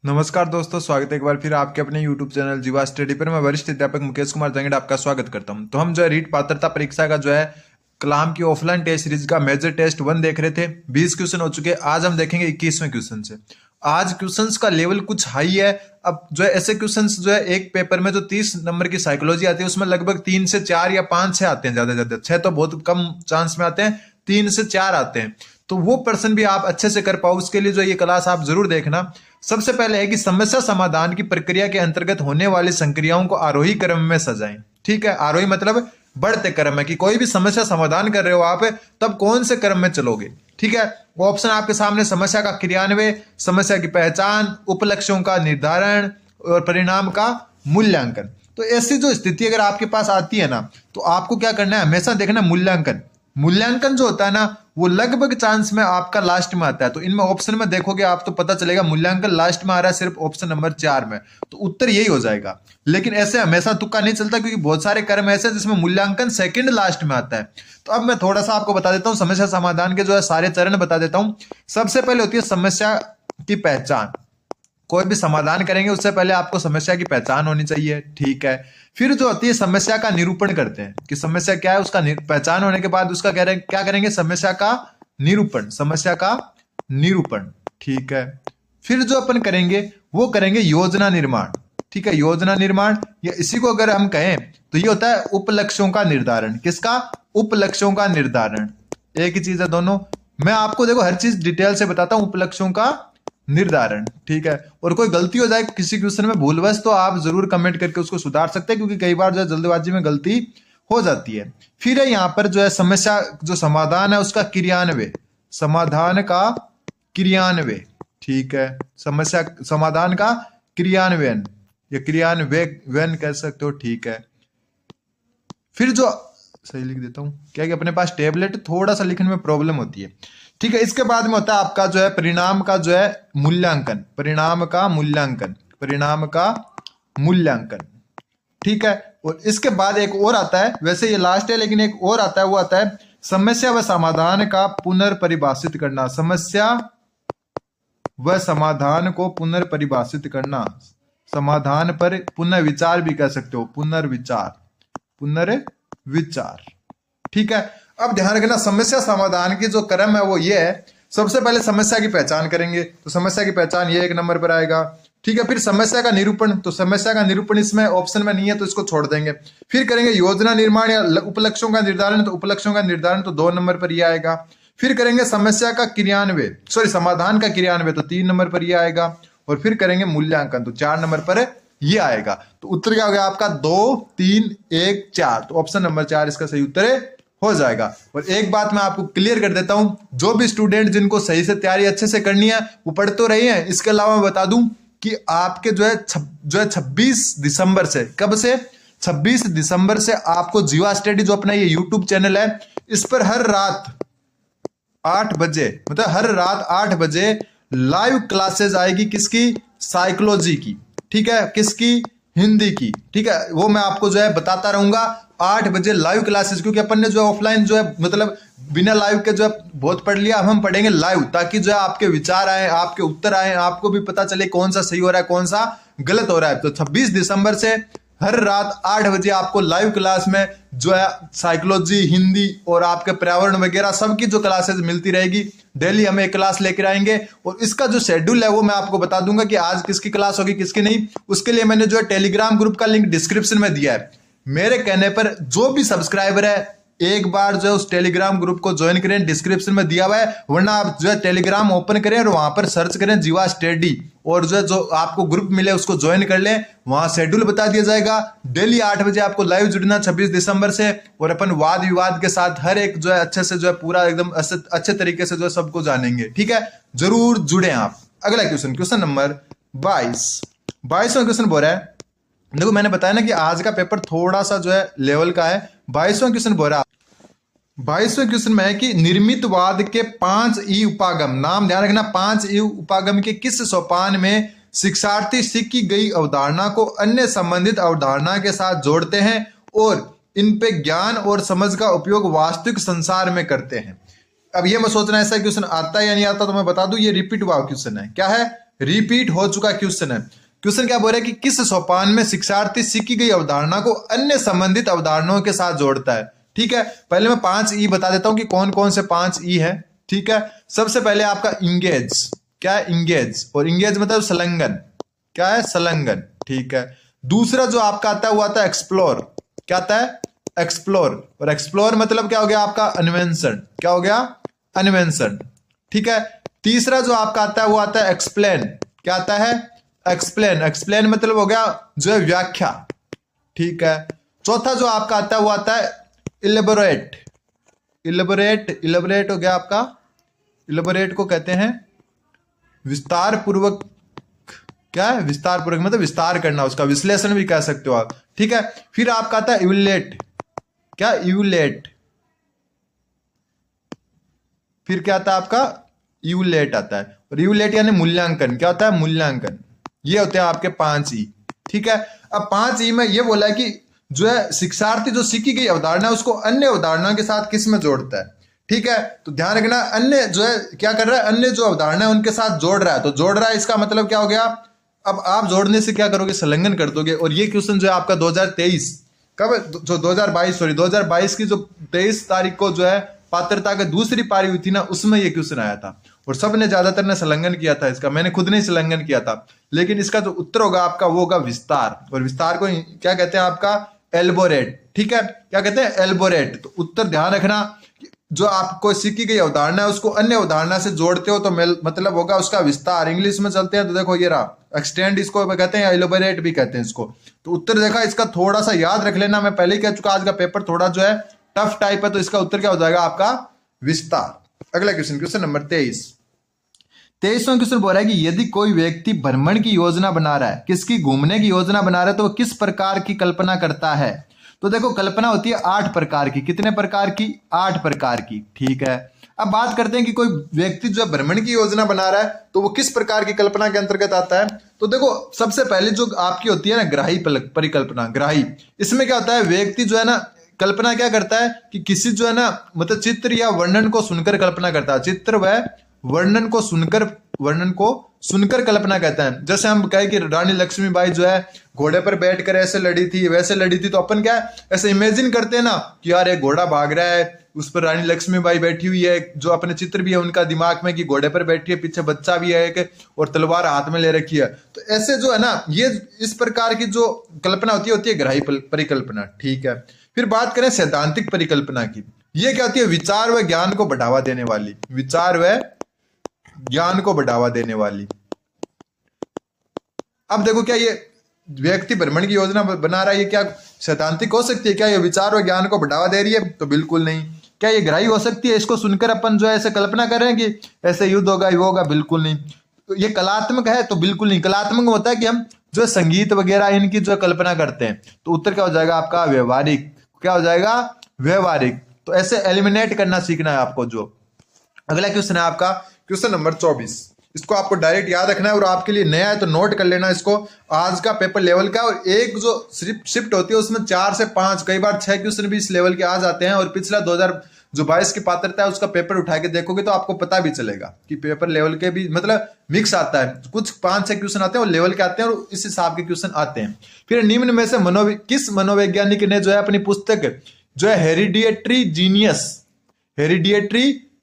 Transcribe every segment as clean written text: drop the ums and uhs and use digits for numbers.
नमस्कार दोस्तों, स्वागत है एक बार फिर आपके अपने YouTube चैनल जीवा स्टडी पर। मैं वरिष्ठ अध्यापक मुकेश कुमार जंगड़ आपका स्वागत करता हूं। तो हम जो है रीट पात्रता परीक्षा का जो है कलाम की ऑफलाइन टेस्ट सीरीज का मेजर टेस्ट 1 देख रहे थे। 20 क्वेश्चन हो चुके हैं। आज हम देखेंगे 21वें क्वेश्चन से। आज क्वेश्चंस का लेवल कुछ हाई है। अब जो है ऐसे क्वेश्चंस जो है एक पेपर में जो 30 नंबर की साइकोलॉजी आती है उसमें लगभग 3 से 4 या 5 6 आते हैं, ज्यादा ज्यादा 6 तो बहुत कम चांस में आते हैं, 3 से 4 आते हैं। तो वो पर्सन भी आप अच्छे से कर पाओ उसके लिए जो ये क्लास आप जरूर देखना। सबसे पहले है कि समस्या समाधान की प्रक्रिया के अंतर्गत होने वाली संक्रियाओं को आरोही क्रम में सजाएं। ठीक है, आरोही मतलब बढ़ते क्रम है कि कोई भी समस्या समाधान कर रहे हो आप तब कौन से क्रम में चलोगे। ठीक है, वो ऑप्शन आपके सामने समस्या का क्रियान्वयन, समस्या की पहचान, उपलक्ष्यों का निर्धारण और परिणाम का मूल्यांकन। तो ऐसी जो स्थिति अगर आपके पास आती है ना तो आपको क्या करना है, हमेशा देखना मूल्यांकन। मूल्यांकन जो होता है ना वो लगभग चांस में आपका लास्ट में आता है। तो इनमें ऑप्शन में देखोगे आप तो पता चलेगा मूल्यांकन लास्ट में आ रहा है सिर्फ ऑप्शन नंबर 4 में, तो उत्तर यही हो जाएगा। लेकिन ऐसे हमेशा तुक्का नहीं चलता क्योंकि बहुत सारे कर्म ऐसे जिसमें मूल्यांकन सेकंड लास्ट में आता है। तो अब मैं थोड़ा सा आपको बता देता हूं, समस्या समाधान के जो है सारे चरण बता देता हूं। सबसे पहले होती है समस्या की पहचान। कोई भी समाधान करेंगे उससे पहले आपको समस्या की पहचान होनी चाहिए। ठीक है, फिर जो होती है समस्या का निरूपण करते हैं कि समस्या क्या है, उसका पहचान होने के बाद उसका क्या करेंगे, समस्या का निरूपण, समस्या का निरूपण। ठीक है, फिर जो अपन करेंगे वो करेंगे योजना निर्माण। ठीक है, योजना निर्माण या इसी को अगर हम कहें तो ये होता है उपलक्ष्यों का निर्धारण। किसका, उपलक्ष्यों का निर्धारण। एक ही चीज है दोनों। मैं आपको देखो हर चीज डिटेल से बताता हूं, उपलक्ष्यों का निर्धारण। ठीक है, और कोई गलती हो जाए किसी क्वेश्चन में भूलवश तो आप जरूर कमेंट करके उसको सुधार सकते हैं क्योंकि कई बार जो है जल्दबाजी में गलती हो जाती है। फिर है यहाँ पर जो है समस्या जो समाधान है उसका क्रियान्वयन, समाधान का क्रियान्वयन। ठीक है, समस्या समाधान का क्रियान्वयन या क्रियान्वयन कह सकते हो। ठीक है, फिर जो सही लिख देता हूं क्या कि अपने पास टेबलेट थोड़ा सा लिखने में प्रॉब्लम होती है। ठीक है, इसके बाद में होता है आपका जो है परिणाम का जो है मूल्यांकन, परिणाम का मूल्यांकन, परिणाम का मूल्यांकन। ठीक है, और इसके बाद एक और आता है, वैसे ये लास्ट है लेकिन एक और आता है, वो आता है समस्या व समाधान का पुनर्परिभाषित करना। समस्या व समाधान को पुनर्परिभाषित करना, समाधान पर पुनर्विचार भी कह सकते हो, पुनर्विचार, पुनर्विचार। ठीक है, अब ध्यान रखना समस्या समाधान की जो क्रम है वो ये है। सबसे पहले समस्या की पहचान करेंगे तो समस्या की पहचान ये 1 नंबर पर आएगा। ठीक है, फिर समस्या का निरूपण, तो समस्या का निरूपण इसमें ऑप्शन में नहीं है तो इसको छोड़ देंगे। फिर करेंगे योजना निर्माण या उपलक्ष्यों का निर्धारण, तो उपलक्ष्यों का निर्धारण तो 2 नंबर पर यह आएगा। फिर करेंगे समस्या का क्रियान्वयन, समाधान का क्रियान्वयन तो 3 नंबर पर यह आएगा। और फिर करेंगे मूल्यांकन तो 4 नंबर पर ये आएगा। तो उत्तर क्या हो गया आपका, 2 3 1 4। तो ऑप्शन नंबर 4 इसका सही उत्तर हो जाएगा। और एक बात मैं आपको क्लियर कर देता हूं, जो भी स्टूडेंट जिनको सही से तैयारी अच्छे से करनी है वो पढ़ तो रही हैं। इसके अलावा मैं बता दूं कि आपके जो है 26 दिसंबर से, कब से, 26 दिसंबर से आपको जीवा स्टडी जो अपना ये यूट्यूब चैनल है इस पर हर रात 8 बजे, मतलब हर रात 8 बजे लाइव क्लासेस आएगी। किसकी, साइकोलॉजी की। ठीक है, किसकी, हिंदी की। ठीक है, वो मैं आपको जो है बताता रहूंगा 8 बजे लाइव क्लासेस, क्योंकि अपन ने जो है ऑफलाइन जो है मतलब बिना लाइव के जो है बहुत पढ़ लिया, अब हम पढ़ेंगे लाइव ताकि जो है आपके विचार आए, आपके उत्तर आए, आपको भी पता चले कौन सा सही हो रहा है कौन सा गलत हो रहा है। तो 26 दिसंबर से हर रात 8 बजे आपको लाइव क्लास में जो है साइकोलॉजी, हिंदी और आपके पर्यावरण वगैरह सबकी जो क्लासेस मिलती रहेगी। डेली हम एक क्लास लेकर आएंगे और इसका जो शेड्यूल है वो मैं आपको बता दूंगा कि आज किसकी क्लास होगी किसकी नहीं। उसके लिए मैंने जो है टेलीग्राम ग्रुप का लिंक डिस्क्रिप्शन में दिया है। मेरे कहने पर जो भी सब्सक्राइबर है एक बार जो है उस टेलीग्राम ग्रुप को ज्वाइन करें, डिस्क्रिप्शन में दिया हुआ है। वरना आप जो है टेलीग्राम ओपन करें और वहां पर सर्च करें जीवा स्टडी और जो है जो आपको ग्रुप मिले उसको ज्वाइन कर लें। वहां शेड्यूल बता दिया जाएगा। डेली 8 बजे आपको लाइव जुड़ना 26 दिसंबर से, और अपन वाद विवाद के साथ हर एक जो है अच्छे से जो है पूरा एकदम अच्छे तरीके से जो है सबको जानेंगे। ठीक है, जरूर जुड़े आप। अगला क्वेश्चन, क्वेश्चन नंबर 22वां क्वेश्चन बोल रहा है, देखो मैंने बताया ना कि आज का पेपर थोड़ा सा जो है लेवल का है। 22वां क्वेश्चन बोल रहा है, 22वें क्वेश्चन में है कि निर्मितवाद के 5 ई उपागम, नाम ध्यान रखना, 5 ई उपागम के किस सोपान में शिक्षार्थी सीखी गई अवधारणा को अन्य संबंधित अवधारणा के साथ जोड़ते हैं और इन पे ज्ञान और समझ का उपयोग वास्तविक संसार में करते हैं। अब ये मैं सोचना ऐसा क्वेश्चन आता है या नहीं आता, तो मैं बता दूं ये रिपीट हुआ क्वेश्चन है। क्या है, रिपीट हो चुका क्वेश्चन है। क्वेश्चन क्या बोल रहा है कि किस सोपान में शिक्षार्थी सीखी गई अवधारणा को अन्य संबंधित अवधारणाओं के साथ जोड़ता है। ठीक है, पहले मैं 5 ई बता देता हूं कि कौन कौन से 5 ई है। ठीक है, सबसे पहले आपका इंगेज। क्या है? इंगेज। और इंगेज मतलब संलग्न। क्या है? संलग्न। ठीक है, दूसरा जो आपका आता है वो आता है एक्सप्लोर। क्या आता है? एक्सप्लोर। और एक्सप्लोर मतलब क्या हो गया आपका? अन्वेषण। क्या हो गया? अन्वेषण। ठीक है, तीसरा जो आपका आता है वो आता है एक्सप्लेन। क्या आता है? एक्सप्लेन। एक्सप्लेन मतलब हो गया जो है व्याख्या। ठीक है, चौथा जो आपका आता है वो आता है इलेबोरेट। इलेबोरेट हो गया आपका, इलेबोरेट को कहते हैं विस्तार पूर्वक। क्या है? विस्तार पूर्वक मतलब विस्तार करना, उसका विश्लेषण भी कह सकते हो आप। ठीक है, फिर आपका आता है इवैल्यूएट। क्या? इवैल्यूएट। फिर क्या आता है आपका? इवैल्यूएट आता है। और इवैल्यूएट यानी मूल्यांकन। क्या होता है? मूल्यांकन। ये होते हैं आपके 5 ई। ठीक है, अब 5 ई में ये बोला है कि जो है शिक्षार्थी जो सीखी गई अवधारणा उसको अन्य अवधारणा के साथ किस में जोड़ता है। ठीक है, तो ध्यान रखना, अन्य जो है क्या कर रहा है? अन्य जो अवधारणा है उनके साथ जोड़ रहा है। तो जोड़ रहा है इसका मतलब क्या हो गया? अब आप जोड़ने से क्या करोगे? संलग्न कर दोगे। और ये क्वेश्चन जो है आपका 2023 कब, जो 2022 की जो 23 तारीख को जो है पात्रता की दूसरी पारी हुई थी ना, उसमें ये क्वेश्चन आया था। और सबने ज्यादातर ने संलग्न किया था इसका, मैंने खुद ने संलग्न किया था। लेकिन इसका जो उत्तर होगा आपका वो होगा विस्तार। और विस्तार को क्या कहते हैं? आपका एल्बोरेट। ठीक है, क्या कहते हैं? एल्बोरेट। तो उत्तर ध्यान रखना, जो आपको सीखी गई अवधारणा है उसको अन्य अवधारणा से जोड़ते हो तो मतलब होगा उसका विस्तार। इंग्लिश में चलते हैं तो देखो ये रहा एक्सटेंड, इसको कहते हैं, एलोबरेट भी कहते हैं इसको। तो उत्तर देखा, इसका थोड़ा सा याद रख लेना। मैं पहले ही कह चुका आज का पेपर थोड़ा जो है टफ टाइप है, तो इसका उत्तर क्या हो जाएगा आपका? विस्तार। अगला क्वेश्चन, क्वेश्चन नंबर 23वां क्वेश्चन बोल रहा है कि यदि कोई व्यक्ति भ्रमण की योजना बना रहा है, किसकी? घूमने की योजना बना रहा है, तो वो किस प्रकार की कल्पना करता है? तो देखो कल्पना होती है 8 प्रकार की। कितने प्रकार की? 8 प्रकार की। ठीक है, अब बात करते हैं कि कोई व्यक्ति जो भ्रमण की योजना बना रहा है तो वो किस प्रकार की कल्पना के अंतर्गत आता है। तो देखो सबसे पहले जो आपकी होती है ना ग्राही परिकल्पना। ग्राही, इसमें क्या होता है? व्यक्ति जो है ना कल्पना क्या करता है कि किसी जो है ना मतलब चित्र या वर्णन को सुनकर कल्पना करता है। चित्र व वर्णन को सुनकर कल्पना कहता है। जैसे हम कहें कि रानी लक्ष्मीबाई जो है घोड़े पर बैठकर ऐसे लड़ी थी, वैसे लड़ी थी, तो अपन क्या है ऐसे इमेजिन करते हैं ना कि यार एक घोड़ा भाग रहा है, उस पर रानी लक्ष्मीबाई बैठी हुई है, जो अपने चित्र भी है उनका दिमाग में कि घोड़े पर बैठी है, पीछे बच्चा भी है एक, और तलवार हाथ में ले रखी है। तो ऐसे जो है ना ये इस प्रकार की जो कल्पना होती है ग्राही परिकल्पना। ठीक है, फिर बात करें सैद्धांतिक परिकल्पना की। ये क्या होती है? विचार व ज्ञान को बढ़ावा देने वाली। विचार व ज्ञान को बढ़ावा देने वाली। अब देखो क्या ये व्यक्ति भ्रमण की योजना बना रहा है, ये क्या सैद्धांतिक हो सकती है? क्या ये विचार और ज्ञान को बढ़ावा दे रही है? तो बिल्कुल नहीं। क्या ये ग्राही हो सकती है? इसको सुनकर अपन जो है ऐसे कल्पना कर रहे हैं कि ऐसे युद्ध होगा, ये होगा? बिल्कुल नहीं। तो ये कलात्मक है? तो बिल्कुल नहीं। कलात्मक होता है कि हम जो संगीत वगैरह इनकी जो कल्पना करते हैं। तो उत्तर क्या हो जाएगा आपका? व्यवहारिक। क्या हो जाएगा? व्यवहारिक। तो ऐसे एलिमिनेट करना सीखना है आपको। जो अगला क्वेश्चन है आपका क्वेश्चन नंबर 24। इसको आपको डायरेक्ट याद रखना है और आपके लिए नया है तो नोट कर लेना इसको। आज का पेपर लेवल का, और एक जो शिफ्ट होती है उसमें 4 से 5 कई बार 6 क्वेश्चन भी इस लेवल के आ जाते हैं। और पिछला 2022 की पात्रता है उसका पेपर उठा के देखोगे तो आपको पता भी चलेगा कि पेपर लेवल के भी मतलब मिक्स आता है। कुछ 5-6 क्वेश्चन आते हैं और लेवल के आते हैं और इस हिसाब के क्वेश्चन आते हैं। फिर निम्न में से किस मनोवैज्ञानिक ने जो है अपनी पुस्तक जो है हेरिडिएटरी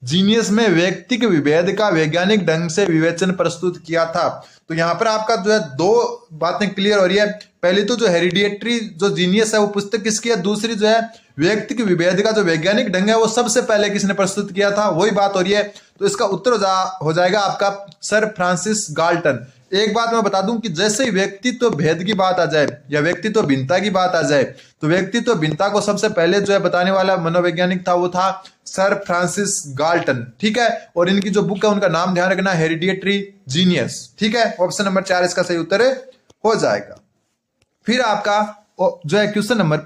जीनियस में व्यक्ति के विभेद का वैज्ञानिक ढंग से विवेचन प्रस्तुत किया था। तो यहाँ पर आपका जो है 2 बातें क्लियर हो रही है। पहली तो जो हेरिडिएटरी जो जीनियस है वो पुस्तक किसकी है? दूसरी जो है व्यक्ति के विभेद का जो वैज्ञानिक ढंग है वो सबसे पहले किसने प्रस्तुत किया था, वही बात हो रही है। तो इसका उत्तर हो जाएगा आपका सर फ्रांसिस गाल्टन। एक बात मैं बता दूं कि जैसे ही व्यक्तित्व भेद की बात आ जाए या व्यक्तित्व भिन्नता की बात आ जाए तो व्यक्तित्व भिन्नता को सबसे पहले जो है बताने वाला मनोवैज्ञानिक था वो था सर फ्रांसिस गाल्टन। ठीक है, और इनकी जो बुक है उनका नाम ध्यान रखना, हेरिडिएटरी जीनियस। ठीक है, ऑप्शन नंबर 4 इसका सही उत्तर हो जाएगा। फिर आपका जो है क्वेश्चन नंबर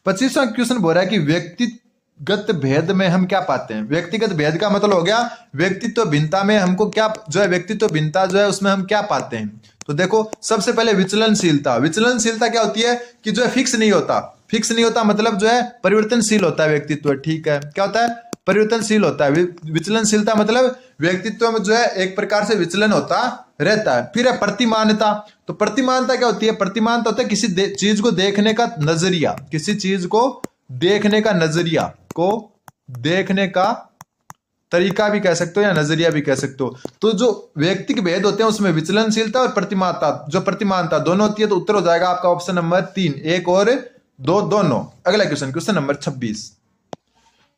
25वां क्वेश्चन बोल रहा है कि व्यक्तिगत भेद में हम क्या पाते हैं। व्यक्तिगत भेद का मतलब हो गया व्यक्तित्व भिन्नता में हमको क्या जो है व्यक्तित्व भिन्नता जो है उसमें हम क्या पाते हैं। तो देखो सबसे पहले विचलनशीलता। विचलनशीलता क्या होती है कि जो है फिक्स नहीं होता मतलब जो है परिवर्तनशील होता है व्यक्तित्व। ठीक है, क्या होता है? परिवर्तनशील होता है। विचलनशीलता मतलब व्यक्तित्व में जो है एक प्रकार से विचलन होता रहता है। फिर है प्रतिमानता। तो प्रतिमानता क्या होती है? प्रतिमानता होता है किसी चीज को देखने का नजरिया, किसी चीज को देखने का नजरिया, को देखने का तरीका भी कह सकते हो या नजरिया भी कह सकते हो। तो जो व्यक्तिक भेद होते हैं उसमें विचलनशीलता और प्रतिमानता, जो प्रतिमानता दोनों होती है, तो उत्तर हो जाएगा आपका ऑप्शन नंबर 3, 1 और 2 दोनों। अगला क्वेश्चन, क्वेश्चन नंबर 26।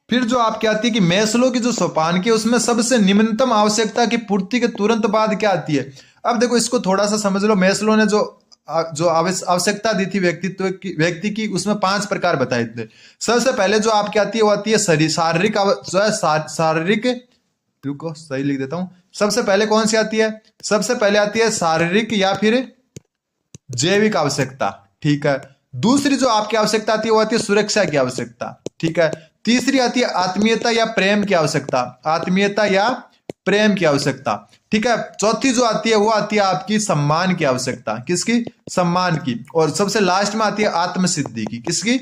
फिर जो आपकी आती है कि मैस्लो की जो सोपान की उसमें सबसे निम्नतम आवश्यकता की पूर्ति के तुरंत बाद क्या आती है? अब देखो इसको थोड़ा सा समझ लो। मैस्लो ने जो आवश्यकता दी थी व्यक्ति की उसमें 5 प्रकार बताए थे। सबसे पहले जो आपकी आती है वो आती है शारीरिक, जो है शारीरिक, रुको सही लिख देता हूं। सबसे पहले कौन सी आती है? सबसे पहले आती है शारीरिक या फिर जैविक आवश्यकता, ठीक है। दूसरी जो आपकी आवश्यकता आती है वो आती है सुरक्षा की आवश्यकता, ठीक है। तीसरी आती है आत्मीयता या प्रेम की आवश्यकता, आत्मीयता या प्रेम की आवश्यकता, ठीक है। चौथी जो आती है वो आती है आपकी सम्मान की आवश्यकता, किसकी? सम्मान की। और सबसे लास्ट में आती है आत्मसिद्धि की, किसकी?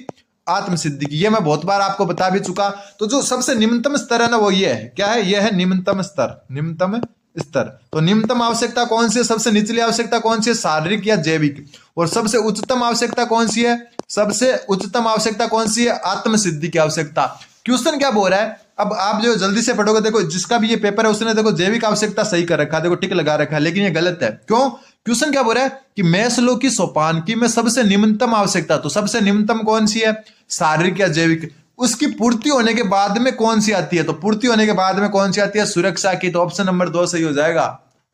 आत्मसिद्धि की। ये मैं बहुत बार आपको बता भी चुका। तो जो सबसे निम्नतम स्तर है ना वो ये है, क्या है? ये है निम्नतम स्तर, निम्नतम स्तर। तो निम्नतम आवश्यकता कौन सी है? सबसे निचली आवश्यकता कौन सी है? शारीरिक या जैविक। और सबसे उच्चतम आवश्यकता कौन सी है? सबसे उच्चतम आवश्यकता कौन सी है? आत्मसिद्धि की आवश्यकता। क्वेश्चन क्या बोल रहा है? अब आप जो जल्दी से पढ़ोगे, देखो जिसका भी ये पेपर है उसने देखो जैविक आवश्यकता सही कर रखा है, देखो टिक लगा रखा है, लेकिन ये गलत है। क्यों? क्वेश्चन क्या बोल रहा है कि मैस्लो की सोपानकी में सबसे निम्नतम आवश्यकता, तो सबसे निम्नतम कौन सी है? शारीरिक या जैविक। उसकी पूर्ति होने के बाद में कौन सी आती है? तो पूर्ति होने के बाद में कौन सी आती है? सुरक्षा की। तो ऑप्शन नंबर 2 सही हो जाएगा,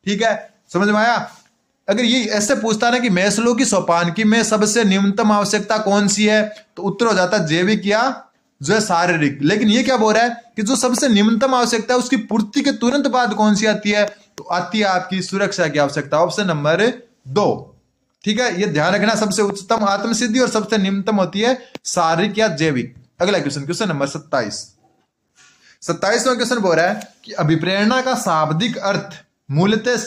ठीक है। समझ में आया? अगर ये ऐसे पूछता ना कि मैस्लो की सोपानकी में सबसे निम्नतम आवश्यकता कौन सी है, तो उत्तर हो जाता जैविक या जो है शारीरिक। लेकिन ये क्या बोल रहा है कि जो सबसे निम्नतम आवश्यकता है उसकी पूर्ति के तुरंत बाद कौन सी आती है? तो आती है आपकी सुरक्षा की आवश्यकता, ऑप्शन नंबर 2, ठीक है। ये ध्यान रखना, सबसे उच्चतम आत्मसिद्धि और सबसे निम्नतम होती है शारीरिक या जैविक। अगला क्वेश्चन, क्वेश्चन नंबर 27। 27वां क्वेश्चन बोल रहा है कि अभिप्रेरणा का शाब्दिक अर्थ मूलतः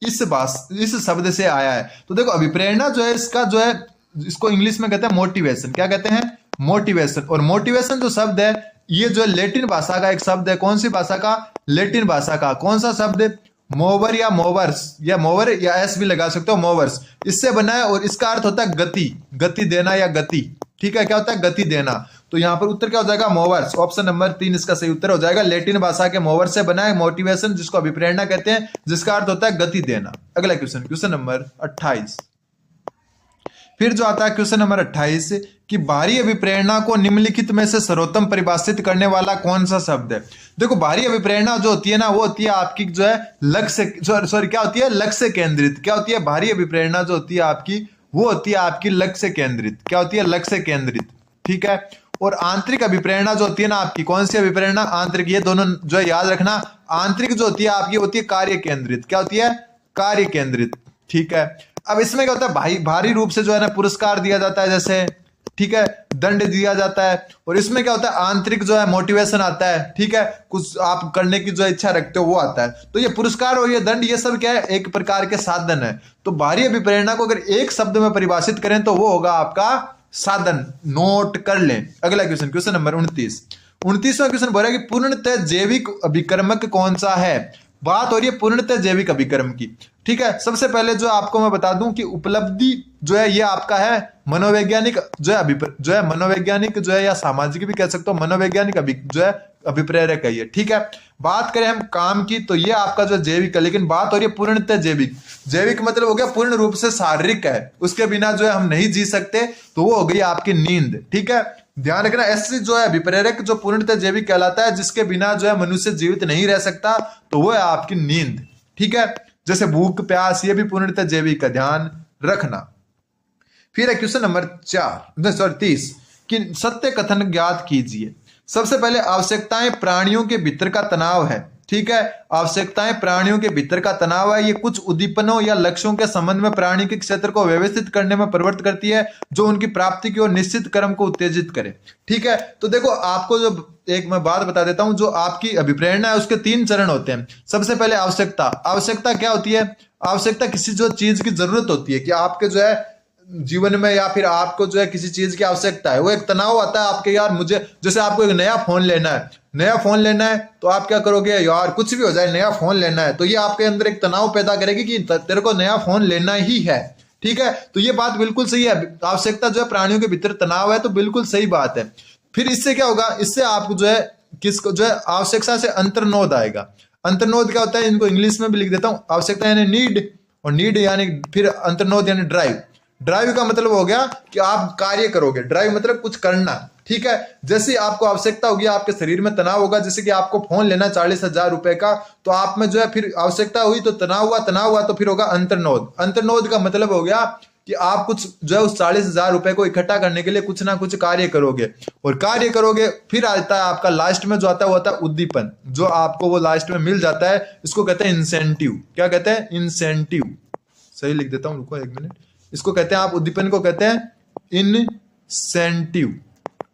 इस शब्द से आया है। तो देखो अभिप्रेरणा जो है इसका जो है इसको इंग्लिश में कहते हैं मोटिवेशन। क्या कहते हैं? मोटिवेशन। और मोटिवेशन जो शब्द है ये जो है लैटिन भाषा का एक शब्द है। कौन सी भाषा का? लैटिन भाषा का। कौन सा शब्द? मोवर या मोवर्स, या मोवर या एस भी लगा सकते हो, मोवर्स, इससे बना है। और इसका अर्थ होता है गति, गति देना या गति, ठीक है। क्या होता है? गति देना। तो यहां पर उत्तर क्या हो जाएगा? मोवर्स, ऑप्शन नंबर 3 इसका सही उत्तर हो जाएगा। लैटिन भाषा के मोवर से बना है मोटिवेशन, जिसको अभिप्रेरणा कहते हैं, जिसका अर्थ होता है गति देना। अगला क्वेश्चन, क्वेश्चन नंबर 28। फिर जो आता है क्वेश्चन नंबर 28 कि बाहरी अभिप्रेरणा को निम्नलिखित में से सर्वोत्तम परिभाषित करने वाला कौन सा शब्द है? देखो बाहरी अभिप्रेरणा जो होती है ना वो होती है आपकी जो है लक्ष्य, क्या होती है? लक्ष्य केंद्रित। क्या होती है? बाहरी अभिप्रेरणा जो होती है आपकी वो होती है आपकी लक्ष्य केंद्रित। क्या होती है? लक्ष्य केंद्रित, ठीक है। और आंतरिक अभिप्रेरणा जो होती है ना आपकी, कौन सी अभिप्रेरणा? आंतरिक। ये दोनों जो है याद रखना। आंतरिक जो होती है आपकी होती है कार्य केंद्रित। क्या होती है? कार्य केंद्रित, ठीक है। अब इसमें क्या होता है? भारी रूप से जो है ना पुरस्कार दिया जाता है, जैसे, ठीक है, दंड दिया जाता है। और इसमें क्या होता है? आंतरिक जो है मोटिवेशन आता है, ठीक है, कुछ आप करने की जो इच्छा रखते हो वो आता है। तो ये पुरस्कार और ये दंड, ये सब क्या है? एक प्रकार के साधन है। तो बाहरी अभिप्रेरणा को अगर एक शब्द में परिभाषित करें तो वो होगा आपका साधन। नोट कर लें। अगला क्वेश्चन, क्वेश्चन नंबर 29। 29वां क्वेश्चन बोल रहा है कि पूर्णतः जैविक अभिकर्मक कौन सा है? बात हो रही है पूर्णतः जैविक अभिकर्म की, ठीक है। सबसे पहले जो आपको मैं बता दूं कि उपलब्धि जो है ये आपका है मनोवैज्ञानिक जो है मनोवैज्ञानिक जो है या सामाजिक भी कह सकते हो, मनोवैज्ञानिक जो है अभिप्रेरक है ये, ठीक है। बात करें हम काम की तो ये आपका जो जैविक है, लेकिन बात हो रही है पूर्णतः जैविक। जैविक मतलब हो गया पूर्ण रूप से शारीरिक है, उसके बिना जो है हम नहीं जी सकते, तो वो हो गई आपकी नींद, ठीक है। ध्यान रखना, ऐसे जो है अभिप्रेरक जो पूर्णतः जैविक कहलाता है, जिसके बिना जो है मनुष्य जीवित नहीं रह सकता, तो वो है आपकी नींद, ठीक है। जैसे भूख प्यास, ये भी पूर्णतः जैविक का ध्यान रखना। फिर है क्वेश्चन नंबर 30 कि सत्य कथन ज्ञात कीजिए। सबसे पहले आवश्यकताएं प्राणियों के भीतर का तनाव है, ठीक है। आवश्यकताएं प्राणियों के भीतर का तनाव है, ये कुछ उद्दीपनों या लक्ष्यों के संबंध में प्राणी के क्षेत्र को व्यवस्थित करने में प्रवृत्त करती है, जो उनकी प्राप्ति की ओर निश्चित क्रम को उत्तेजित करे, ठीक है। तो देखो आपको जो एक मैं बात बता देता हूं, जो आपकी अभिप्रेरणा है उसके 3 चरण होते हैं। सबसे पहले आवश्यकता। आवश्यकता क्या होती है? आवश्यकता किसी जो चीज की जरूरत होती है, कि आपके जो है जीवन में या फिर आपको जो है किसी चीज की आवश्यकता है, वो एक तनाव आता है आपके, यार मुझे, जैसे आपको एक नया फोन लेना है, नया फोन लेना है तो आप क्या करोगे, यार कुछ भी हो जाए नया फोन लेना है, तो ये आपके अंदर एक तनाव पैदा करेगी कि तेरे को नया फोन लेना ही है। ठीक है, तो ये बात बिल्कुल सही है, आवश्यकता जो है प्राणियों के भीतर तनाव है, तो बिल्कुल सही बात है। फिर इससे क्या होगा, इससे आपको जो है किसको जो है आवश्यकता से अंतर्नोद आएगा। अंतर्नोद क्या होता है, इनको इंग्लिश में भी लिख देता हूं, आवश्यकता यानी नीड, और नीड यानी फिर अंतर्नोद यानी ड्राइव। ड्राइव का मतलब हो गया कि आप कार्य करोगे, ड्राइव मतलब कुछ करना। ठीक है, जैसे आपको आवश्यकता होगी, आपके शरीर में तनाव होगा, जैसे कि आपको फोन लेना 40,000 रुपए का, तो आप में जो है फिर आवश्यकता हुई तो तनाव हुआ तो फिर होगा अंतर्नोद। अंतर्नोद का मतलब हो गया कि आप कुछ जो है उस 40,000 रुपए को इकट्ठा करने के लिए कुछ ना कुछ कार्य करोगे, और कार्य करोगे। फिर आता है आपका लास्ट में जो आता है वो आता है उद्दीपन, जो आपको वो लास्ट में मिल जाता है, इसको कहते हैं इंसेंटिव। क्या कहते हैं, इंसेंटिव। सही लिख देता हूं, रुको 1 मिनट। इसको कहते हैं आप, उद्दीपन को कहते हैं इंसेंटिव।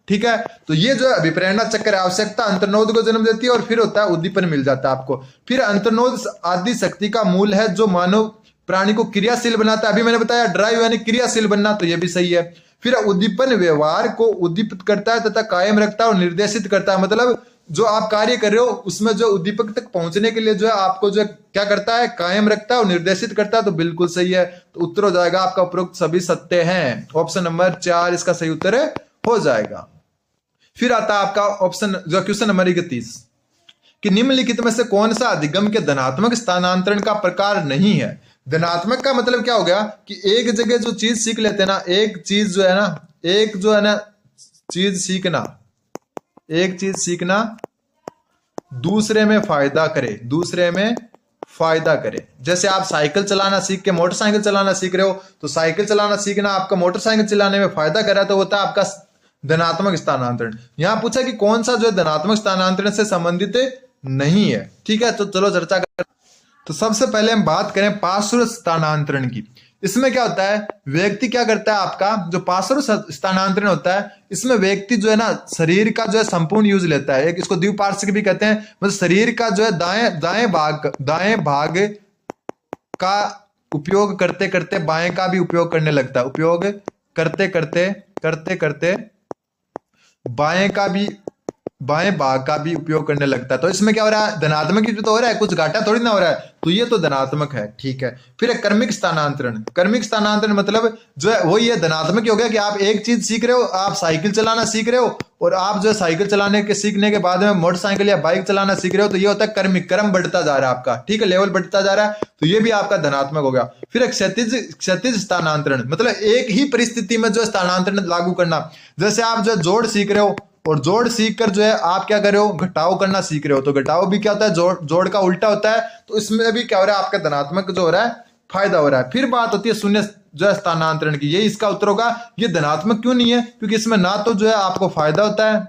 ठीक है, तो ये जो है अभिप्रेरणा चक्र, आवश्यकता अंतर्नोद को जन्म देती है, और फिर होता है उद्दीपन मिल जाता है आपको। फिर अंतर्नोद आदि शक्ति का मूल है, जो मानव प्राणी को क्रियाशील बनाता है। अभी मैंने बताया ड्राइव यानी क्रियाशील बनना, तो ये भी सही है। फिर उद्दीपन व्यवहार को उद्दीपित करता है तथा कायम रखता है और निर्देशित करता है, मतलब जो आप कार्य कर रहे हो उसमें जो उद्दीपक तक पहुंचने के लिए जो है आपको जो क्या करता है, कायम रखता है और निर्देशित करता है, तो बिल्कुल सही है। तो उत्तर हो जाएगा आपका उपरोक्त सभी सत्य हैं, ऑप्शन नंबर 4 इसका सही उत्तर हो जाएगा। फिर आता है आपका ऑप्शन जो क्वेश्चन नंबर 31 कि निम्नलिखित में से कौन सा अधिगम के धनात्मक स्थानांतरण का प्रकार नहीं है। धनात्मक का मतलब क्या हो गया कि एक जगह जो चीज सीख लेते हैं ना, एक चीज जो है ना, एक जो है ना चीज सीखना, एक चीज सीखना दूसरे में फायदा करे, दूसरे में फायदा करे। जैसे आप साइकिल चलाना सीख के मोटरसाइकिल चलाना सीख रहे हो, तो साइकिल चलाना सीखना आपका मोटरसाइकिल चलाने में फायदा कर रहा है, तो होता है आपका धनात्मक स्थानांतरण। यहां पूछा कि कौन सा जो है धनात्मक स्थानांतरण से संबंधित नहीं है। ठीक है, तो चलो चर्चा कर। तो सबसे पहले हम बात करें पार्श्व स्थानांतरण की। इसमें क्या होता है, व्यक्ति क्या करता है, आपका जो पार्श्व स्थानांतरण होता है, इसमें व्यक्ति जो है ना शरीर का जो है संपूर्ण यूज लेता है। एक इसको द्विपार्श्विक भी कहते हैं, मतलब शरीर का जो है दाएं भाग का उपयोग करते करते बाएं का भी उपयोग करने लगता है, उपयोग करते करते बाएं भाग का भी उपयोग करने लगता है। तो इसमें क्या हो रहा है, धनात्मक ही तो हो रहा है, कुछ घाटा थोड़ी ना हो रहा है, तो ये तो धनात्मक है। ठीक है, फिर एक कर्मिक स्थानांतरण। कर्मिक स्थानांतरण मतलब जो है वो ये धनात्मक ही हो गया कि आप एक चीज सीख रहे हो, आप साइकिल चलाना सीख रहे हो, और आप जो है साइकिल चलाने के सीखने के बाद में मोटरसाइकिल या बाइक चलाना सीख रहे हो, तो ये होता है कर्मिक, क्रम बढ़ता जा रहा है आपका। ठीक है, लेवल बढ़ता जा रहा है, तो ये भी आपका धनात्मक हो गया। फिर एक क्षैतिज स्थानांतरण, मतलब एक ही परिस्थिति में जो स्थानांतरण लागू करना। जैसे आप जो जोड़ सीख रहे हो, और जोड़ सीख कर जो है आप क्या कर रहे हो, घटाव करना सीख रहे हो, तो घटाव भी क्या होता है, जोड़ का उल्टा होता है, तो इसमें भी क्या हो रहा है, आपका धनात्मक जो हो रहा है फायदा हो रहा है। फिर बात होती है शून्य जो है स्थानांतरण की, ये इसका उत्तर होगा, ये धनात्मक क्यों नहीं है, क्योंकि इसमें ना तो जो है आपको फायदा होता है,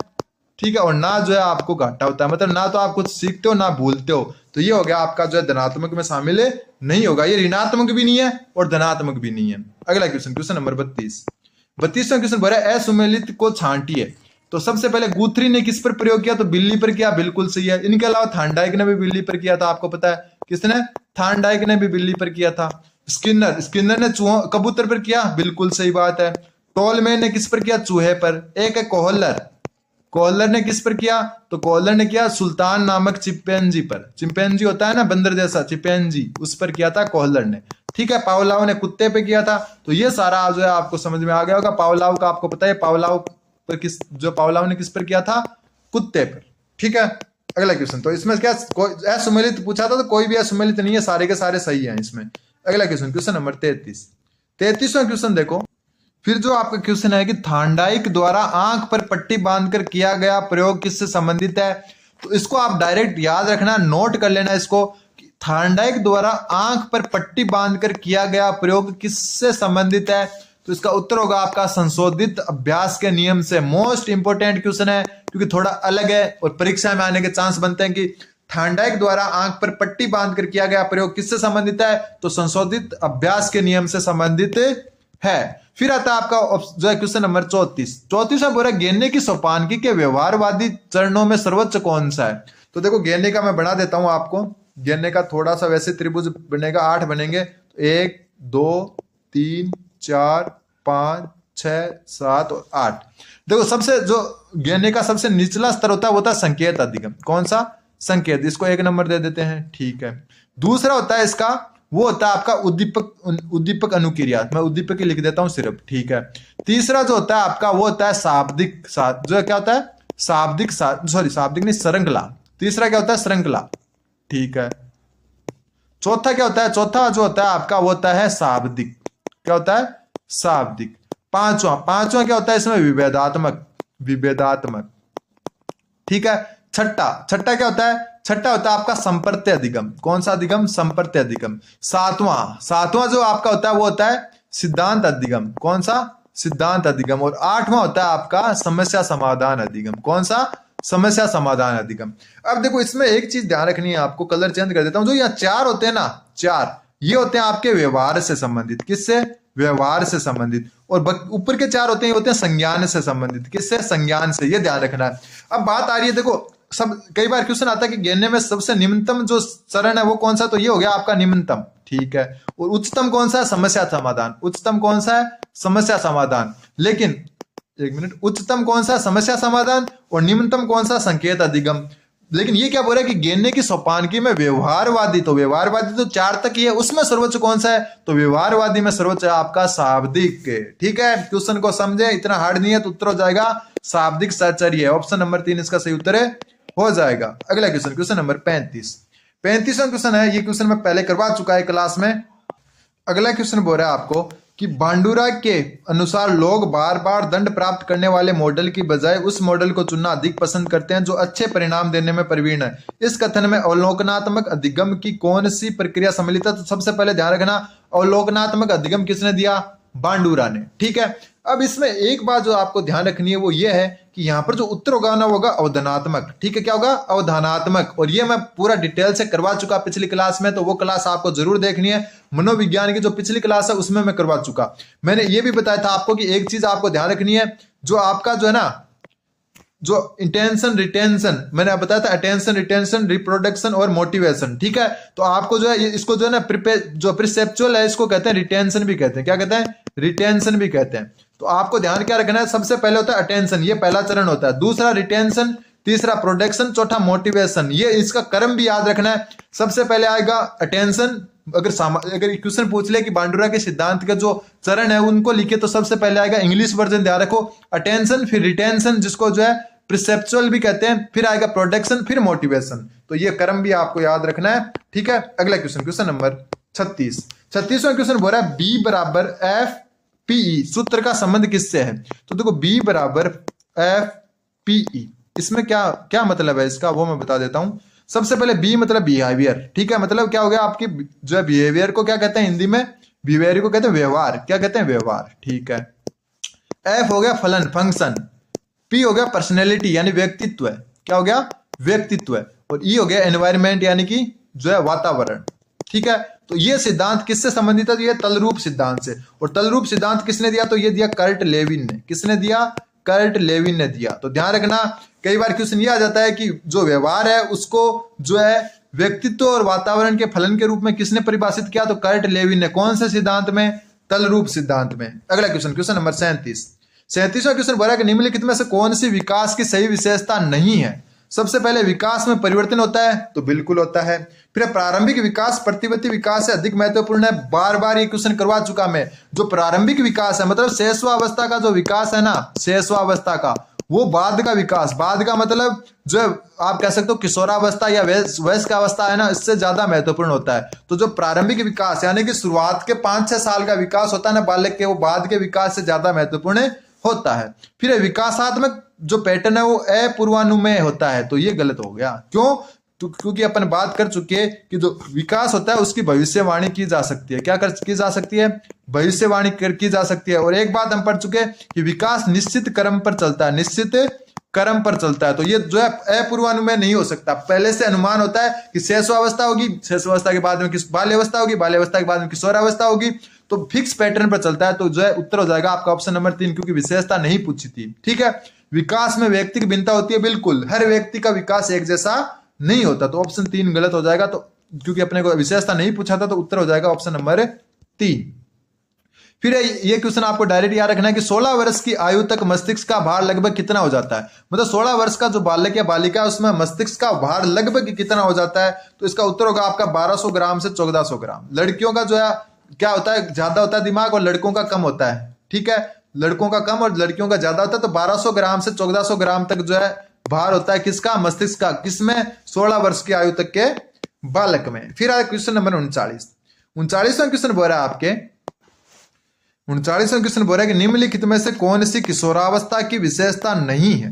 ठीक है, और ना जो है आपको घाटा होता है, मतलब ना तो आप कुछ सीखते हो ना भूलते हो, तो ये हो गया आपका जो है धनात्मक में शामिल नहीं होगा। ये ऋणात्मक भी नहीं है और धनात्मक भी नहीं है। अगला क्वेश्चन, क्वेश्चन नंबर 32वां क्वेश्चन बोल रहा है असुमेलित को छांटिए। तो सबसे पहले गुथरी ने किस पर प्रयोग किया, तो बिल्ली पर किया, बिल्कुल सही है। इनके अलावा थार्नडाइक ने भी बिल्ली पर किया था, आपको पता है किसने, थार्नडाइक ने भी बिल्ली पर किया था। स्किनर ने कबूतर पर किया, बिल्कुल सही बात है। टोलमैन ने किस पर किया, चूहे पर। एक है कोहलर ने किस पर किया, तो कोहलर ने किया सुल्तान नामक चिंपैंजी पर। चिंपैंजी होता है ना बंदर जैसा, चिंपैंजी, उस पर किया था कोहलर ने। ठीक है, पावलाव ने कुत्ते पे किया था। तो ये सारा जो है आपको समझ में आ गया होगा। पावलाव का आपको पता है, पावलाव ने किस पर किया था, कुत्ते पर। ठीक है, अगला क्वेश्चन, तो इसमें क्या असुमेलित पूछा था, तो कोई भी असुमेलित नहीं है, सारे के सारे सही हैं इसमें। अगला क्वेश्चन, क्वेश्चन नंबर 33वां क्वेश्चन देखो। फिर जो आपका क्वेश्चन है कि थार्नडाइक द्वारा आंख पर पट्टी बांधकर किया गया प्रयोग किससे संबंधित है, तो इसको आप डायरेक्ट याद रखना, नोट कर लेना इसको। थार्नडाइक द्वारा आंख पर पट्टी बांधकर किया गया प्रयोग किससे संबंधित है, तो इसका उत्तर होगा आपका संशोधित अभ्यास के नियम से। मोस्ट इंपोर्टेंट क्वेश्चन है, क्योंकि थोड़ा अलग है और परीक्षा में आने के चांस बनते हैं कि थार्नडाइक द्वारा आंख पर पट्टी बांधकर किया गया प्रयोग किससे संबंधित है, तो संशोधित अभ्यास के नियम से संबंधित है। फिर आता है आपका जो है क्वेश्चन नंबर 34वां बोल रहा है गेने की सोपानकी के व्यवहारवादी चरणों में सर्वोच्च कौन सा है। तो देखो गेने का मैं बना देता हूं आपको। गेने का थोड़ा सा वैसे त्रिभुज बनेगा, 8 बनेंगे, 1 2 3 4 5, 6, 7 और 8। देखो सबसे जो गेने का सबसे निचला स्तर होता है वो होता है संकेत अधिगम। कौन सा? संकेत। इसको 1 नंबर दे देते हैं, ठीक है। दूसरा होता है इसका, वो होता है आपका उद्दीपक अनुक्रिया। मैं उद्दीपक ही लिख देता हूं सिर्फ, ठीक है। तीसरा जो होता है आपका वो होता है शाब्दिक, जो क्या होता है शाब्दिक, शाब्दिक नहीं, श्रृंखला। तीसरा क्या होता है? श्रृंखला, ठीक है। चौथा क्या होता है? चौथा जो होता है आपका वो होता है शाब्दिक। क्या होता है? शाब्दिक। पांचवा क्या होता है इसमें? विभेदात्मक, ठीक है। छठा क्या होता है? छठा होता है आपका संपर्त्य अधिगम। कौन सा अधिगम? संपर्त्य अधिगम। सातवां जो आपका होता है वो होता है सिद्धांत अधिगम। कौन सा? सिद्धांत अधिगम। और 8वां होता है आपका समस्या समाधान अधिगम। कौन सा? समस्या समाधान अधिगम। अब देखो इसमें एक चीज ध्यान रखनी है आपको, कलर चेंज कर देता हूं। जो यहाँ 4 होते हैं ना, 4 ये होते हैं आपके व्यवहार से संबंधित। किससे? व्यवहार से संबंधित। और ऊपर के 4 होते हैं संज्ञान से संबंधित। किससे? संज्ञान से। ये ध्यान रखना है। अब बात आ रही है, देखो सब कई बार क्वेश्चन आता है कि गेने में सबसे निम्नतम जो चरण है वो कौन सा? तो ये हो गया आपका निम्नतम, ठीक है। और उच्चतम कौन सा है? समस्या समाधान। उच्चतम कौन सा है? समस्या समाधान। लेकिन एक मिनट, उच्चतम कौन सा? समस्या समाधान। और निम्नतम कौन सा? संकेत अधिगम। लेकिन ये क्या बोल रहा है कि गेने की सोपानकी में व्यवहारवादी, तो व्यवहारवादी तो 4 तक ही है, उसमें सर्वोच्च कौन सा है? तो व्यवहारवादी में सर्वोच्च है आपका शाब्दिक, ठीक है। क्वेश्चन को समझे, इतना हार्ड नहीं है, तो उत्तर हो जाएगा शाब्दिक साहचर्य। ऑप्शन नंबर 3 इसका सही उत्तर हो जाएगा। अगला क्वेश्चन नंबर 35वां क्वेश्चन है। ये क्वेश्चन मैं पहले करवा चुका है क्लास में। अगला क्वेश्चन बोल रहा है आपको कि बांडुरा के अनुसार लोग बार बार दंड प्राप्त करने वाले मॉडल की बजाय उस मॉडल को चुनना अधिक पसंद करते हैं जो अच्छे परिणाम देने में प्रवीण है। इस कथन में अवलोकनात्मक अधिगम की कौन सी प्रक्रिया सम्मिलित है? तो सबसे पहले ध्यान रखना, अवलोकनात्मक अधिगम किसने दिया? बांडुरा ने, ठीक है। अब इसमें एक बात जो आपको ध्यान रखनी है वो ये है कि यहाँ पर जो उत्तर होगा ना होगा अवधानात्मक, ठीक है। क्या होगा? अवधानात्मक। और ये मैं पूरा डिटेल से करवा चुका पिछली क्लास में, तो वो क्लास आपको जरूर देखनी है। मनोविज्ञान की जो पिछली क्लास है उसमें मैं करवा चुका। मैंने ये भी बताया था आपको कि एक चीज आपको ध्यान रखनी है, जो आपका जो है ना, जो इंटेंशन रिटेंशन, मैंने आप बताया था अटेंशन रिटेंशन रिप्रोडक्शन और मोटिवेशन, ठीक है। तो आपको जो है इसको जो है ना जो प्रिसेप्चुअल है इसको कहते हैं रिटेंशन भी कहते हैं। क्या कहते हैं? रिटेंशन भी कहते हैं। तो आपको ध्यान क्या रखना है? सबसे पहले होता है अटेंशन, ये पहला चरण होता है। दूसरा रिटेंशन, तीसरा प्रोडक्शन, चौथा मोटिवेशन। ये इसका क्रम भी याद रखना है। सबसे पहले आएगा अटेंशन। अगर क्वेश्चन पूछ ले कि बांडुरा के सिद्धांत के जो चरण है उनको लिखे, तो सबसे पहले आएगा, इंग्लिश वर्जन ध्यान रखो, अटेंशन, फिर रिटेंशन जिसको जो है प्रिसेप्चुअल भी कहते हैं, फिर आएगा प्रोडक्शन, फिर मोटिवेशन। तो ये क्रम भी आपको याद रखना है, ठीक है। अगला क्वेश्चन नंबर 36वां क्वेश्चन बोल रहा है बी बराबर एफ पीई सूत्र का संबंध किससे है? तो देखो बी बराबर एफ पीई, इसमें क्या मतलब है इसका, वो मैं बता देता हूं। सबसे पहले बी मतलब बिहेवियर, ठीक है। मतलब क्या हो गया आपकी जो है बिहेवियर को क्या कहते हैं हिंदी में? बिहेवियर को कहते हैं व्यवहार। क्या कहते हैं? व्यवहार, ठीक है। एफ हो गया फलन, फंक्शन। पी हो गया पर्सनैलिटी यानी व्यक्तित्व। क्या हो गया? व्यक्तित्व। और ई हो गया एनवायरमेंट यानी कि जो है वातावरण, ठीक है। तो ये सिद्धांत किससे संबंधित है? तो ये तलरूप सिद्धांत से। और तलरूप सिद्धांत किसने दिया? तो ये दिया कर्ट लेविन ने। किसने दिया? कर्ट लेविन ने दिया। तो ध्यान रखना, कई बार क्वेश्चन ये आ जाता है कि जो व्यवहार है उसको जो है व्यक्तित्व और वातावरण के फलन के रूप में किसने परिभाषित किया? तो कर्ट लेविन ने। कौन से सिद्धांत में? तलरूप सिद्धांत में। अगला क्वेश्चन नंबर 37वां क्वेश्चन बोला कि निम्नलिखित में से कौन सी विकास की सही विशेषता नहीं है? सबसे पहले विकास में परिवर्तन होता है, तो बिल्कुल होता है। फिर प्रारंभिक विकास प्रतिवर्ती विकास से अधिक महत्वपूर्ण है। बार बार ये क्वेश्चन करवा चुका मैं। जो प्रारंभिक विकास है मतलब शेषवावस्था का जो विकास है ना, शेषवावस्था का, वो बाद का विकास, बाद का मतलब जो आप कह सकते हो किशोरावस्था या वयस्क अवस्था है ना, इससे ज्यादा महत्वपूर्ण होता है। तो जो प्रारंभिक विकास यानी कि शुरुआत के 5-6 साल का विकास होता है ना बालक के, वो बाद के विकास से ज्यादा महत्वपूर्ण होता है। फिर विकासात्मक जो पैटर्न है वो अपूर्वानुमेय होता है, तो ये गलत हो गया। क्यों? क्योंकि अपन बात कर चुके हैं कि जो विकास होता है उसकी भविष्यवाणी की जा सकती है। क्या की जा सकती है? भविष्यवाणी की जा सकती है। और एक बात हम पढ़ चुके हैं कि विकास निश्चित क्रम पर चलता है, निश्चित क्रम पर चलता है। तो ये जो है अपूर्वानुमेय नहीं हो सकता। पहले से अनुमान होता है कि शेषावस्था होगी, शेषावस्था के बाद में बाल्यावस्था होगी, बाल्यावस्था के बाद में किशोरावस्था होगी, तो फिक्स पैटर्न पर चलता है। तो जो है उत्तर हो जाएगा आपका ऑप्शन नंबर 3, क्योंकि विशेषता नहीं पूछी थी, ठीक है। विकास में व्यक्ति की भिन्नता होती है, बिल्कुल हर व्यक्ति का विकास एक जैसा नहीं होता। तो ऑप्शन 3 गलत हो जाएगा। तो क्योंकि अपने को विशेषता नहीं पूछा था, तो उत्तर हो जाएगा ऑप्शन नंबर 3। फिर ये क्वेश्चन आपको डायरेक्ट याद रखना है कि 16 वर्ष की आयु तक मस्तिष्क का भार लगभग कितना हो जाता है। मतलब 16 वर्ष का जो बालक या बालिका है उसमें मस्तिष्क का भार लगभग कितना हो जाता है, तो इसका उत्तर होगा आपका 1200 ग्राम से 1400 ग्राम। लड़कियों का जो है क्या होता है, ज्यादा होता है दिमाग, और लड़कों का कम होता है। ठीक है, लड़कों का कम और लड़कियों का ज्यादा होता है। तो 1200 ग्राम से 1400 ग्राम तक जो है भार होता है किसका, मस्तिष्क का। किसमें, 16 वर्ष की आयु तक के बालक में। फिर आया क्वेश्चन नंबर 39वां क्वेश्चन बोल रहा है आपके 39वां क्वेश्चन बोल रहा है कि निम्नलिखित में से कौन सी किशोरावस्था की विशेषता नहीं है।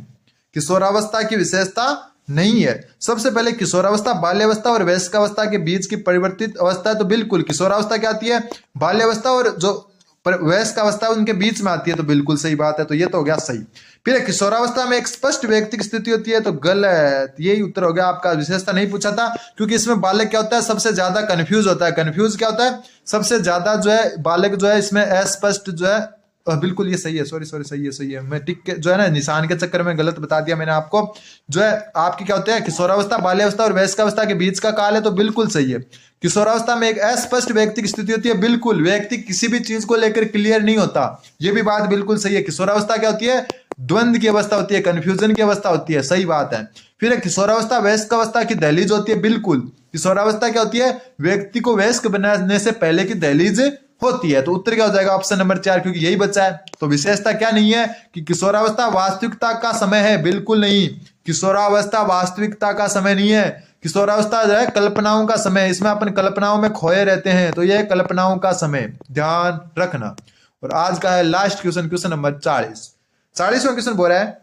किशोरावस्था की विशेषता नहीं है। सबसे पहले किशोरावस्था बाल्यावस्था और वयस्कावस्था के बीच की परिवर्तित अवस्था है, तो बिल्कुल किशोरावस्था क्या आती है, बाल्यावस्था और जो वयस्कावस्था उनके बीच में आती है, तो बिल्कुल सही बात है, तो ये तो हो गया सही। फिर किशोरावस्था में एक स्पष्ट व्यक्तिक स्थिति होती है, तो गलत, यही उत्तर हो गया आपका। विशेषता नहीं पूछा था क्योंकि इसमें बालक क्या होता है, सबसे ज्यादा कंफ्यूज होता है। कंफ्यूज क्या होता है, सबसे ज्यादा जो है बालक जो है इसमें अस्पष्ट जो है, बिल्कुल ये सही है, सॉरी सही है, मैं टिक के जो है ना निशान के चक्कर में गलत बता दिया मैंने आपको। जो है आपकी क्या होता है, किशोरावस्था बाल्यावस्था और वयस्कावस्था के बीच का काल है, तो बिल्कुल सही है। किशोरावस्था में एक अस्पष्ट व्यक्तिक स्थिति होती है, बिल्कुल, व्यक्ति किसी भी चीज को लेकर क्लियर नहीं होता, ये भी बात बिल्कुल सही है। किशोरावस्था क्या होती है, द्वंद्व की अवस्था होती है, कंफ्यूजन की अवस्था होती है, सही बात है। फिर किशोरावस्था वयस्कावस्था की दहलीज होती है, बिल्कुल। किशोरावस्था क्या होती है, व्यक्ति को वयस्क बनाने से पहले की दहलीज होती है, तो उत्तर क्या हो जाएगा, ऑप्शन नंबर 4, क्योंकि यही बचा है। तो विशेषता क्या नहीं है कि किशोरावस्था वास्तविकता का समय है, बिल्कुल नहीं। किशोरावस्था वास्तविकता का समय नहीं है, किशोरावस्था जो है कल्पनाओं का समय है, इसमें अपन कल्पनाओं में खोए रहते हैं, तो यह कल्पनाओं का समय, ध्यान रखना। और आज का है लास्ट क्वेश्चन, क्वेश्चन नंबर 40वां क्वेश्चन बोल रहा है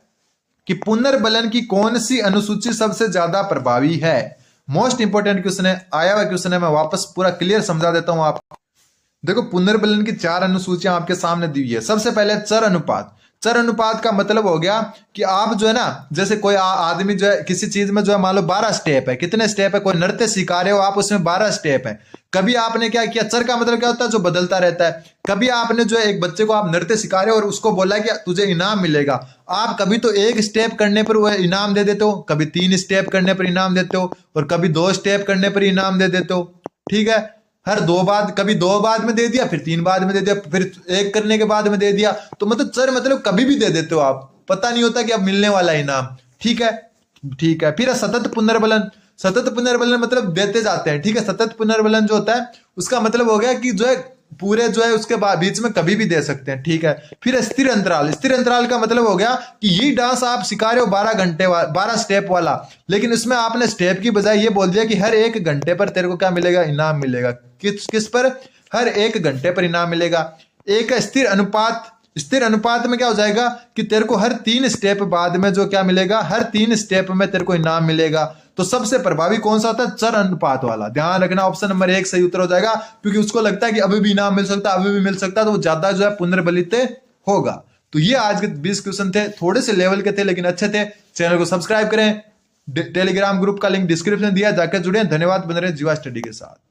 कि पुनर्बलन की कौन सी अनुसूची सबसे ज्यादा प्रभावी है। मोस्ट इंपोर्टेंट क्वेश्चन है, आया हुआ क्वेश्चन है, मैं वापस पूरा क्लियर समझा देता हूं आपको। देखो, पुनर्बलन की 4 अनुसूचियां आपके सामने दी हुई है। सबसे पहले चर अनुपात। चर अनुपात का मतलब हो गया कि आप जो है ना, जैसे कोई आदमी जो है किसी चीज में जो है मान लो 12 स्टेप है, कितने स्टेप है, कोई नृत्य सिखा रहे हो आप, उसमें 12 स्टेप है। कभी आपने क्या किया, चर का मतलब क्या होता है, जो बदलता रहता है। कभी आपने जो है एक बच्चे को आप नृत्य सिखा रहे हो और उसको बोला कि तुझे इनाम मिलेगा, आप कभी तो 1 स्टेप करने पर वह इनाम दे देते हो, कभी 3 स्टेप करने पर इनाम देते हो, और कभी 2 स्टेप करने पर इनाम दे देते हो। ठीक है, हर 2 बाद, कभी 2 बाद में दे दिया, फिर 3 बाद में दे दिया, फिर 1 करने के बाद में दे दिया, तो मतलब चर मतलब कभी भी दे देते हो आप, पता नहीं होता कि अब मिलने वाला इनाम। ठीक है। फिर सतत पुनर्बलन। सतत पुनर्बलन मतलब देते जाते हैं। ठीक है, सतत पुनर्बलन जो होता है उसका मतलब हो गया कि जो है पूरे जो है उसके बाद बीच में कभी भी दे सकते हैं। ठीक है, फिर स्थिर अंतराल। स्थिर अंतराल का मतलब हो गया कि ये डांस आप सिखा रहे हो 12 स्टेप वाला, लेकिन इसमें आपने स्टेप की बजाय ये बोल दिया कि हर 1 घंटे पर तेरे को क्या मिलेगा, इनाम मिलेगा। किस पर, हर 1 घंटे पर इनाम मिलेगा। एक स्थिर अनुपात। स्थिर अनुपात में क्या हो जाएगा कि तेरे को हर 3 स्टेप बाद में जो क्या मिलेगा, हर 3 स्टेप में तेरे को इनाम मिलेगा। तो सबसे प्रभावी कौन सा होता है, चर अनुपात वाला। ध्यान रखना, ऑप्शन नंबर 1 सही उत्तर हो जाएगा, क्योंकि उसको लगता है कि अभी भी इनाम मिल सकता है, अभी भी मिल सकता है, तो वो ज्यादा जो है पुनर्बलित होगा। तो ये आज के 20 क्वेश्चन थे, थोड़े से लेवल के थे लेकिन अच्छे थे। चैनल को सब्सक्राइब करें, टेलीग्राम ग्रुप का लिंक डिस्क्रिप्शन दिया, जाकर जुड़े। धन्यवाद, बने रहे जीवा स्टडी के साथ।